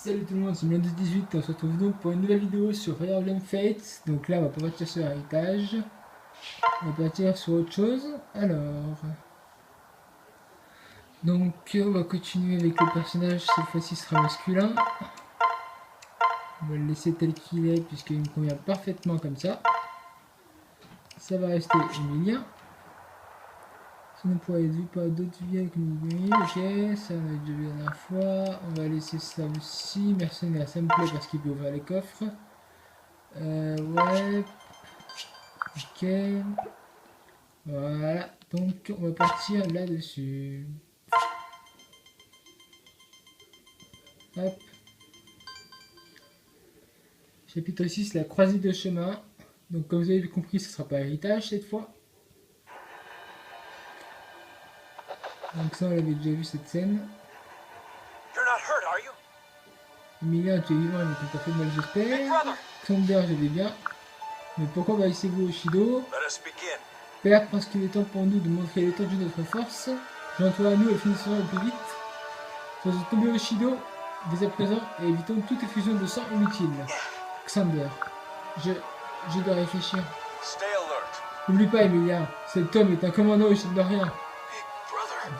Salut tout le monde, c'est Milan18, on se retrouve donc pour une nouvelle vidéo sur Fire Emblem Fates. Donc là on va pas partir sur l'héritage, on va partir sur autre chose. Alors, donc on va continuer avec le personnage, cette fois-ci sera masculin. On va le laisser tel qu'il est puisqu'il me convient parfaitement comme ça. Ça va rester Emilien. Sinon on pourrait être vu par d'autres vies avec une grille. Ok, ça on a déjà vu la dernière fois. On va laisser ça aussi. Mercenaire, ça me plaît parce qu'il peut ouvrir les coffres. Ouais. Ok. Voilà. Donc on va partir là-dessus. Hop. Chapitre 6, la croisée de chemin. Donc comme vous avez compris, ce ne sera pas héritage cette fois. Donc ça, on avait déjà vu cette scène. Emilien, tu es vivant, il ne t'a pas fait de mal, j'espère. Xander, je vais bien. Mais pourquoi envahissez-vous Oshido? Père pense qu'il est temps pour nous de montrer l'étendue de notre force. Joins-toi à nous et finissons le plus vite. Faisons tomber Oshido dès à présent et évitons toute effusion de sang inutile. Xander, je dois réfléchir. N'oublie pas, Emilien, cet homme est un commandant Oshidorien.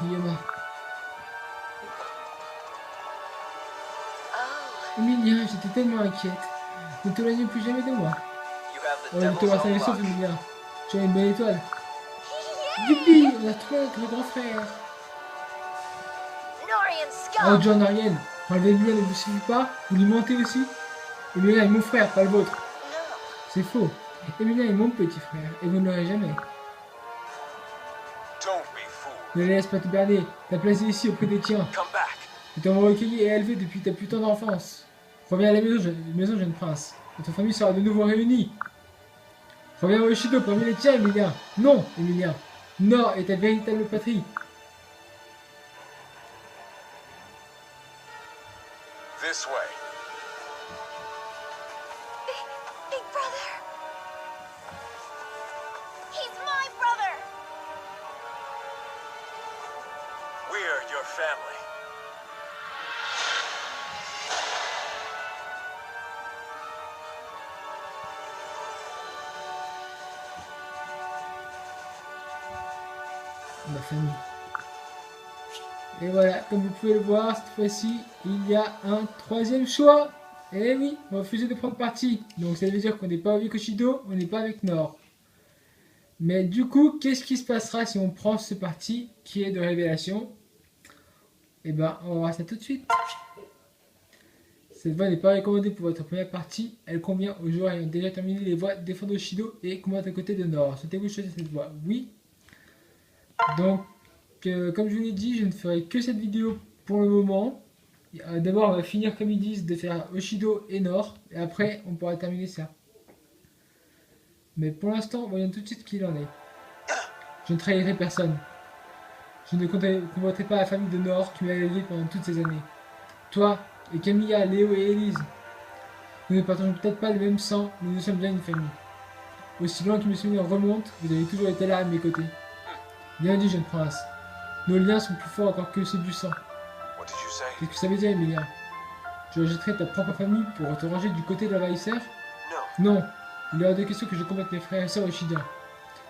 Guillaume. Emilien, j'étais tellement inquiète. Ne t'éloigne plus jamais de moi. Oh, il te reste un sauf, Emilien. Tu as une belle étoile. Youpi, on a trouvé notre grand frère. Oh, John Ariane, enlever Emilien ne vous suffit pas? Vous lui mentez aussi? Emilien est mon frère, pas le vôtre. C'est faux. Emilien est mon petit frère, et vous ne l'aurez jamais. Ne les laisse pas te berner. Ta place est ici auprès des tiens. Nous t'avons recueilli et élevé depuis ta putain d'enfance. Reviens à la maison, jeune prince. Notre famille sera de nouveau réunie. Reviens au Oshido parmi les tiens, Emilien. Non, Emilien. Nord est ta véritable patrie. This way. Big brother. He's my brother. We're your family. Ma famille. Et voilà, comme vous pouvez le voir, cette fois-ci, il y a un troisième choix. Et oui, on va refuser de prendre parti. Donc ça veut dire qu'on n'est pas avec Oshido, on n'est pas avec Nord. Mais du coup, qu'est-ce qui se passera si on prend ce parti qui est de révélation? Et ben, on va voir ça tout de suite. Cette voie n'est pas recommandée pour votre première partie. Elle convient aux joueurs ayant déjà terminé les voies défendre Oshido et combattre à côté de Nord. Souhaitez-vous choisir cette voie? Oui. Donc, comme je vous l'ai dit, je ne ferai que cette vidéo pour le moment. D'abord, on va finir, comme ils disent, de faire Oshido et Nord. Et après, on pourra terminer ça. Mais pour l'instant, voyons tout de suite qui il en est. Je ne trahirai personne. Je ne combattrai pas la famille de Nord qui m'a élevé pendant toutes ces années. Toi, et Camilla, Léo et Elise, nous ne partageons peut-être pas le même sang, mais nous sommes bien une famille. Aussi loin que mes souvenirs remontent, vous avez toujours été là à mes côtés. Bien dit, jeune prince. Nos liens sont plus forts encore que ceux du sang. Qu'est-ce que ça veut dire, Emilien? Tu rejetterais ta propre famille pour te ranger du côté de l'envahisseur? Non. Il est hors de question que je combatte mes frères et sœurs Oshida.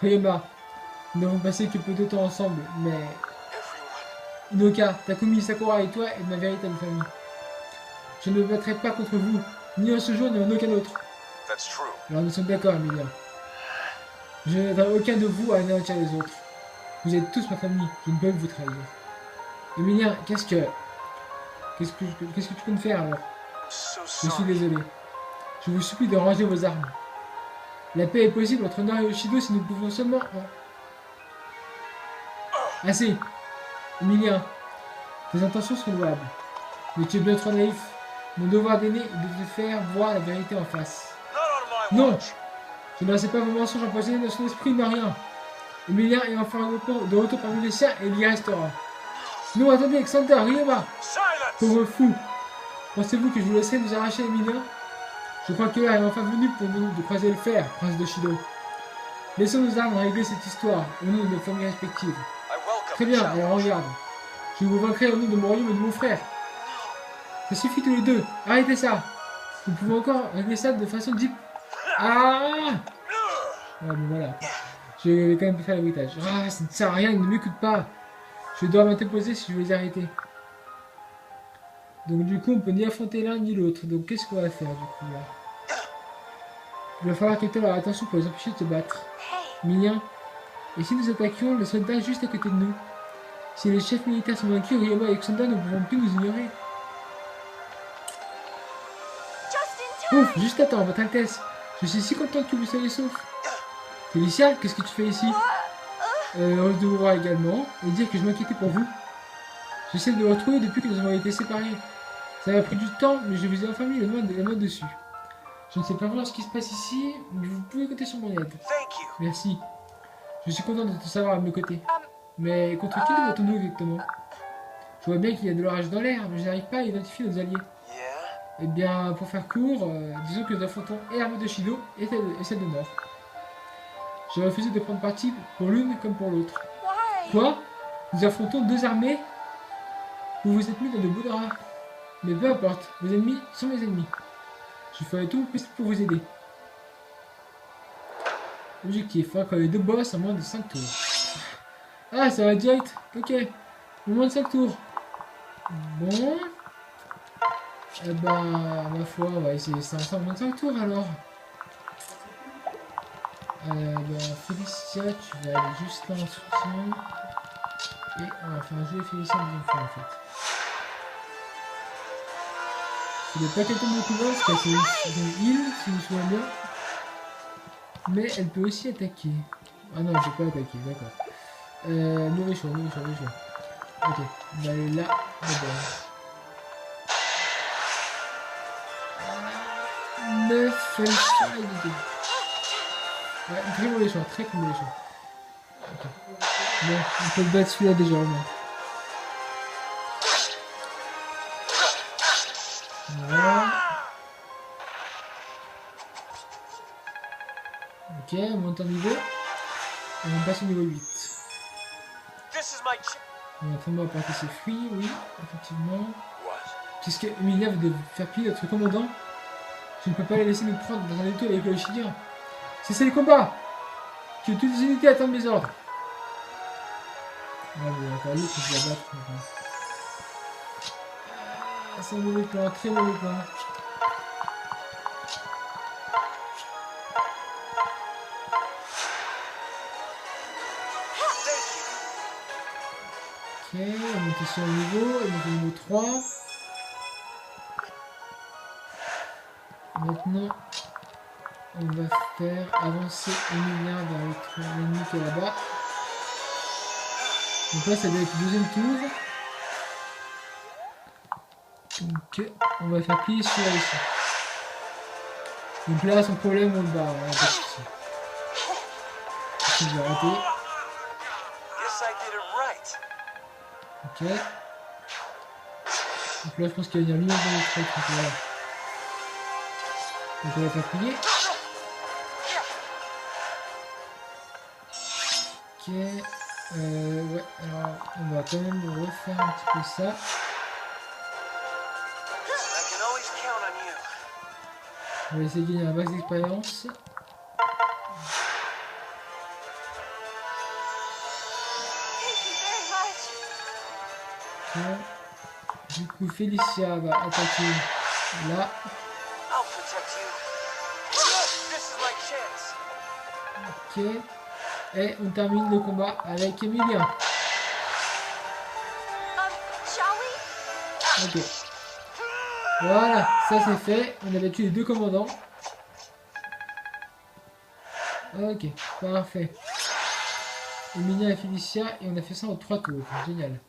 Ryoma, nous n'avons passé que peu de temps ensemble, mais... Inoka, Takumi, Sakura et toi êtes ma véritable famille. Je ne me battrai pas contre vous, ni en ce jour, ni en aucun autre. Alors nous sommes d'accord, Emilien. Je n'aiderai aucun de vous à anéantir les autres. Vous êtes tous ma famille, je ne peux vous trahir. Emilien, qu'est-ce que tu peux me faire alors? Je suis désolé. Je vous supplie de ranger vos armes. La paix est possible entre Nord et Oshido si nous pouvons seulement... Assez. Emilien, tes intentions sont louables. Mais tu es bien trop naïf. Mon devoir d'aîné est de te faire voir la vérité en face. Non. Je ne laissez pas vos mensonges empoisonnés dans son esprit, ni rien. Emilien est enfin de retour parmi les siens et il y restera. Non, attendez, Xander, Ryoma! Pauvre fou! Pensez-vous que je vous laisserai vous arracher, Emilien? Je crois que l'heure est enfin venue pour nous de croiser le fer, prince d'Oshido. Laissons nos armes régler cette histoire, au nom de nos familles respectives. Très bien, alors regarde. Je vous vaincrai au nom de mon royaume et de mon frère. Ça suffit tous les deux. Arrêtez ça. Vous pouvez encore régler ça de façon deep. Ah! Ouais, bon voilà. Je vais quand même faire le bruitage. Ah, ça ne sert à rien, ils ne m'écoutent pas. Je dois m'interposer si je veux les arrêter. Donc du coup, on peut ni affronter l'un ni l'autre. Donc qu'est-ce qu'on va faire du coup là? Il va falloir capter leur attention pour les empêcher de se battre. Mignon. Et si nous attaquions les soldats juste à côté de nous? Si les chefs militaires sont vaincus, Ryoma et Xanda ne pourront plus nous ignorer. Ouf, juste à temps, votre Altesse. Je suis si contente que vous soyez sauf. Félicia, qu'est-ce que tu fais ici? Heureuse de vous voir également, et dire que je m'inquiétais pour vous. J'essaie de vous retrouver depuis que nous avons été séparés. Ça m'a pris du temps, mais je vous ai enfin mis la main dessus. Je ne sais pas vraiment ce qui se passe ici, mais vous pouvez compter sur mon aide. Merci. Je suis content de te savoir à mes côtés. Mais contre qui nous battons-nous exactement? Je vois bien qu'il y a de l'orage dans l'air, mais je n'arrive pas à identifier nos alliés. Eh bien, pour faire court, disons que nous affrontons et l'armée de Shido et celle de Nord. J'ai refusé de prendre parti pour l'une comme pour l'autre. Quoi? Nous affrontons deux armées? Vous vous êtes mis dans de beaux draps. Mais peu importe, vos ennemis sont mes ennemis. Je ferai tout pour vous aider. Objectif, vaincre les deux boss en moins de 5 tours. Ah, ça va direct. Ok. En moins de 5 tours. Bon. Eh ben, ma foi, on va essayer ça en moins de 5 tours alors. Ben, Félicia, tu vas aller juste là en soutien. Et on va faire jouer Félicia une deuxième fois en fait. Il n'est pas quelqu'un de beaucoup parce qu'elle c'est une heal, si je me souviens bien. Mais elle peut aussi attaquer. Ah non, elle peut pas attaquer, d'accord. Mauvais choix. Ok, on va aller là d'abord. 9, elle faille. Ouais, très mauvais choix, très mauvais choix. Ok. Bon, on peut le battre celui-là déjà au moins. Voilà. Ok, on monte en niveau. Et on passe au niveau 8. On va vraiment apporter ses fruits, oui, effectivement. Puisque Emilia veut faire plier notre commandant, je ne peux pas la laisser nous prendre dans un étau avec le Shidia. Cessez les combats! Que toutes les unités attendent mes ordres. Ah, mais encore l'autre qui va battre. C'est un mauvais plan, très mauvais plan. Ok, on monte sur le niveau, on monte au niveau 3. Maintenant, on va faire avancer Emilia vers l'autre ennemi qui est là-bas. Donc là, ça doit être le deuxième tour. Donc, on va faire plier celui-là ici. Donc là, son problème, on le barre. On va pas de soucis. J'ai raté. Ok. Donc là, je pense qu'il va venir lui-même dans le truc. Donc voilà. Donc on va faire plier. Ok. Ouais, alors on va quand même refaire un petit peu ça. On va essayer de gagner un max d'expérience. Ok. Du coup, Félicia va attaquer là. Ok. Et on termine le combat avec Emilia. Ok. Voilà, ça c'est fait. On a battu les deux commandants. Ok, parfait. Emilia et Félicia, et on a fait ça en 3 tours. Génial.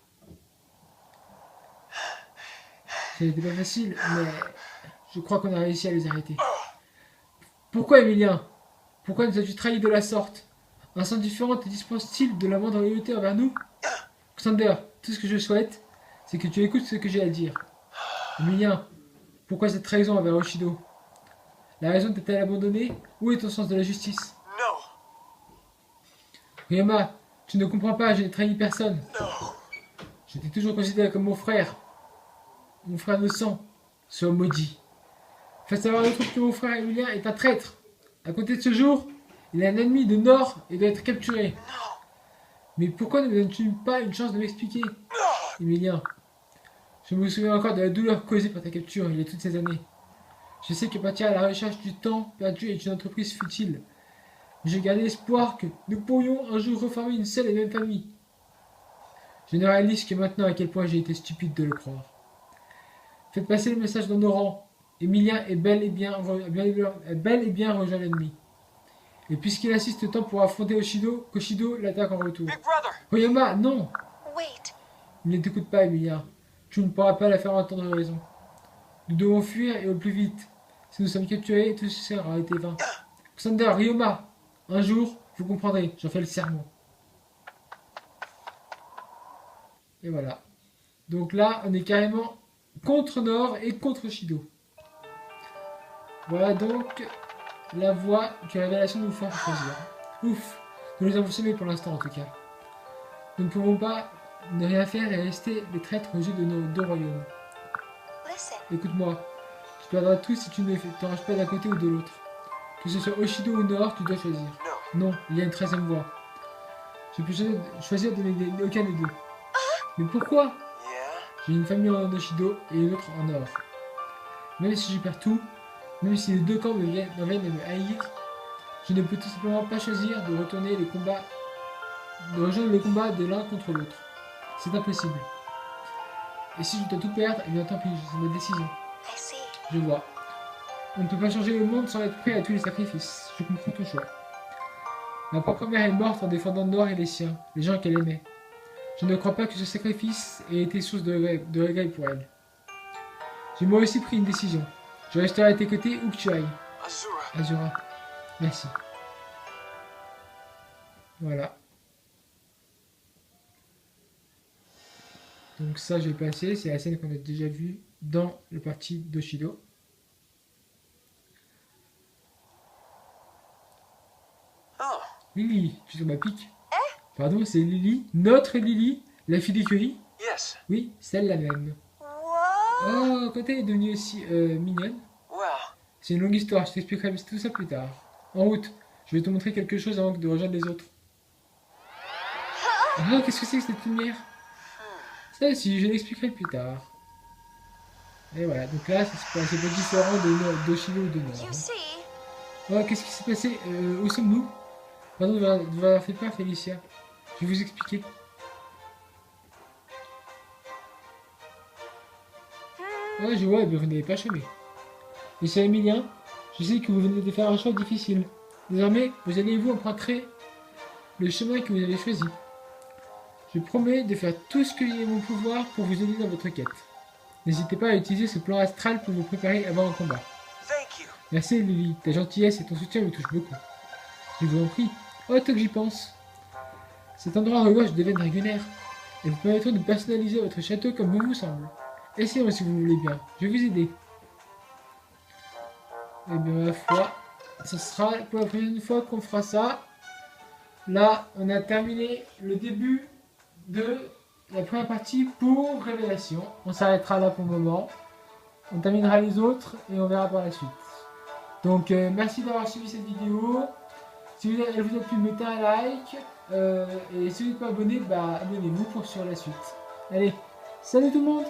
Ça n'était pas facile, mais je crois qu'on a réussi à les arrêter. Pourquoi, Emilia? Pourquoi nous as-tu trahi de la sorte? Un sang différent te dispense-t-il de la moindre loyauté envers nous? Xander, tout ce que je souhaite, c'est que tu écoutes ce que j'ai à dire. Emilia, pourquoi cette trahison envers Oshido? La raison t'a-t-elle abandonné? Où est ton sens de la justice? Ryoma, tu ne comprends pas, je n'ai trahi personne. Je t'ai toujours considéré comme mon frère de sang. soit maudit. Faites savoir le troupe que mon frère Emilien est un traître. À compter de ce jour, il est un ennemi de Nord et doit être capturé. Mais pourquoi ne me donnes-tu pas une chance de m'expliquer, Emilien? Je me souviens encore de la douleur causée par ta capture il y a toutes ces années. Je sais que partir à la recherche du temps perdu est une entreprise futile. Mais j'ai gardé l'espoir que nous pourrions un jour reformer une seule et même famille. Je ne réalise que maintenant à quel point j'ai été stupide de le croire. Faites passer le message dans nos rangs. Emilien est bel et bien rejoint l'ennemi. Et puisqu'il assiste tant pour affronter Koshido l'attaque en retour. Big brother! Koyama, non! Wait. Il ne t'écoute pas, Emilien. Tu ne pourras pas la faire entendre raison. Nous devons fuir et au plus vite. Si nous sommes capturés, tout ceci aura été vain. Xander, Ryoma, un jour, vous comprendrez, j'en fais le serment. Et voilà. Donc là, on est carrément contre Nord et contre Shido. Voilà donc la voie que la révélation nous fait choisir. Ouf, nous les avons semés pour l'instant en tout cas. Nous ne pouvons pas ne rien faire et rester les traîtres aux yeux de nos deux royaumes. Listen. Écoute-moi, tu perdras tout si tu ne t'arranges pas d'un côté ou de l'autre. Que ce soit Oshido ou Nord, tu dois choisir. Non, il y a une 13e voie. Je peux choisir de n'aider aucun des deux. Mais pourquoi? J'ai une famille en Oshido et une autre en Nord. Même si je perds tout, même si les deux camps me viennent à me haïr, je ne peux tout simplement pas choisir de retourner les combats, de rejoindre le combat de l'un contre l'autre. C'est impossible. Et si je dois tout perdre, eh bien tant pis, c'est ma décision. I see. Je vois. On ne peut pas changer le monde sans être prêt à tous les sacrifices. Je comprends ton choix. Ma propre mère est morte en défendant Nord et les siens, les gens qu'elle aimait. Je ne crois pas que ce sacrifice ait été source de regret pour elle. J'ai moi aussi pris une décision. Je resterai à tes côtés où que tu ailles. Azura. Merci. Voilà. Donc ça, je vais passer. C'est la scène qu'on a déjà vue dans le parti d'Oshido. Lily, tu sur ma pique? Pardon, c'est Lily, notre Lily, la fille d'écurie? Yes. Oui, celle-là même. Whoa. Oh, quand elle est devenue aussi mignonne? Well, C'est une longue histoire, je t'expliquerai tout ça plus tard. En route, je vais te montrer quelque chose avant de rejoindre les autres. Ah, qu'est-ce que c'est que cette lumière? Ça aussi, je l'expliquerai plus tard. Et voilà, donc là, c'est pas différent d'Oshido ou de Nord. You see? Oh, qu'est-ce qui s'est passé? Où sommes-nous? Pardon de vous avoir fait peur, Félicia. Je vais vous expliquer. Ouais, je vois, mais vous n'avez pas chômé. Monsieur Emilien, je sais que vous venez de faire un choix difficile. Désormais, vous allez-vous emprunter le chemin que vous avez choisi. Je promets de faire tout ce qui est en mon pouvoir pour vous aider dans votre quête. N'hésitez pas à utiliser ce plan astral pour vous préparer avant un combat. thank you. Merci Lily, ta gentillesse et ton soutien me touchent beaucoup. Je vous en prie. Oh, tant que j'y pense. Cet endroit reloge devient dragonnaire. Et vous permettront de personnaliser votre château comme bon vous semble. Essayons si vous voulez bien. Je vais vous aider. Eh bien, ma foi, ce sera pour la prochaine fois qu'on fera ça. Là, on a terminé le début de la première partie pour Révélation. On s'arrêtera là pour le moment. On terminera les autres et on verra par la suite. Donc, merci d'avoir suivi cette vidéo. Si elle vous a plu, mettez un like. Et si vous n'êtes pas abonné, bah abonnez-vous pour suivre la suite. Allez, salut tout le monde!